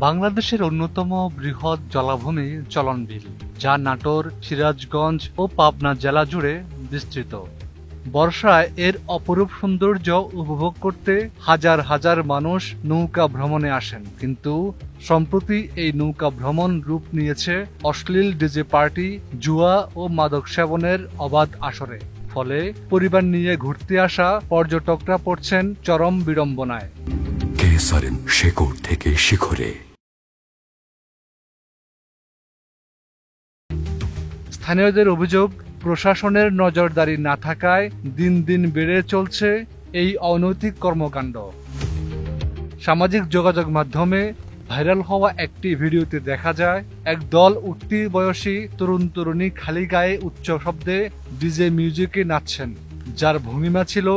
বাংলাদেশের অন্যতম বৃহৎ জলাভূমি চলনবিল, যা নাটোর, সিরাজগঞ্জ ও পাবনা জেলা জুড়ে বিস্তৃত। বর্ষায় এর অপরূপ সৌন্দর্য উপভোগ করতে হাজার হাজার মানুষ নৌকা ভ্রমণে আসেন, কিন্তু সম্প্রতি এই নৌকা ভ্রমণ রূপ নিয়েছে অশ্লীল ডিজে পার্টি, জুয়া ও মাদক সেবনের অবাধ আসরে। ফলে পরিবার নিয়ে ঘুরতে আসা পর্যটকরা পড়ছেন চরম বিড়ম্বনায়। শেকড় থেকে শিখরে। স্থানীয়দের অভিযোগ, প্রশাসনের নজরদারি না থাকায় দিন দিন বেড়ে চলছে এই অনৈতিক কর্মকাণ্ড। সামাজিক যোগাযোগ মাধ্যমে ভাইরাল হওয়া একটি ভিডিওতে দেখা যায় একদল উঠতি বয়সী তরুণ তরুণী খালি গায়ে উচ্চ শব্দে ডিজে মিউজিকে নাচছেন, যার ভঙ্গিমা ছিল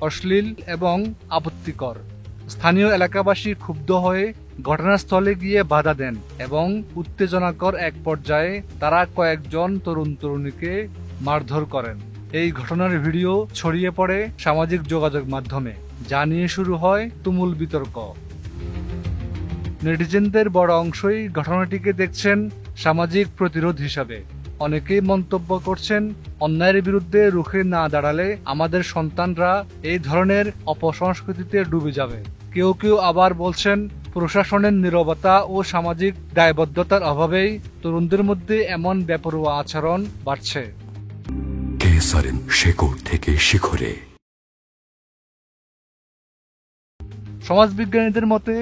অশ্লীল এবং আপত্তিকর। স্থানীয় এলাকাবাসী ক্ষুব্ধ হয়ে ঘটনাস্থলে গিয়ে বাধা দেন এবং উত্তেজনাকর এক পর্যায়ে তারা কয়েকজন তরুণ তরুণীকে মারধর করেন। এই ঘটনার ভিডিও ছড়িয়ে পড়ে সামাজিক যোগাযোগ মাধ্যমে, যা নিয়ে শুরু হয় তুমুল বিতর্ক। নেটিজেনদের বড় অংশই ঘটনাটিকে দেখছেন সামাজিক প্রতিরোধ হিসাবে। অনেকেই মন্তব্য করছেন, অন্যায়ের বিরুদ্ধে রুখে না দাঁড়ালে আমাদের সন্তানরা এই ধরনের অপসংস্কৃতিতে ডুবে যাবে। কেউ কেউ আবার বলছেন, প্রশাসনের নীরবতা ও সামাজিক দায়বদ্ধতার অভাবেই তরুণদের মধ্যে এমন বেপরোয়া আচরণ বাড়ছে। শেকড় থেকে শিখরে। সমাজবিজ্ঞানীদের মতে,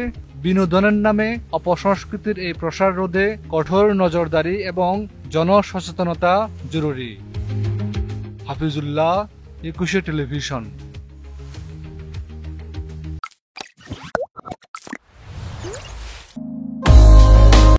বিনোদনের নামে অপসংস্কৃতির এই প্রসার রোধে কঠোর নজরদারি এবং জনসচেতনতা জরুরি। হাফিজুল্লাহ, 21 টেলিভিশন।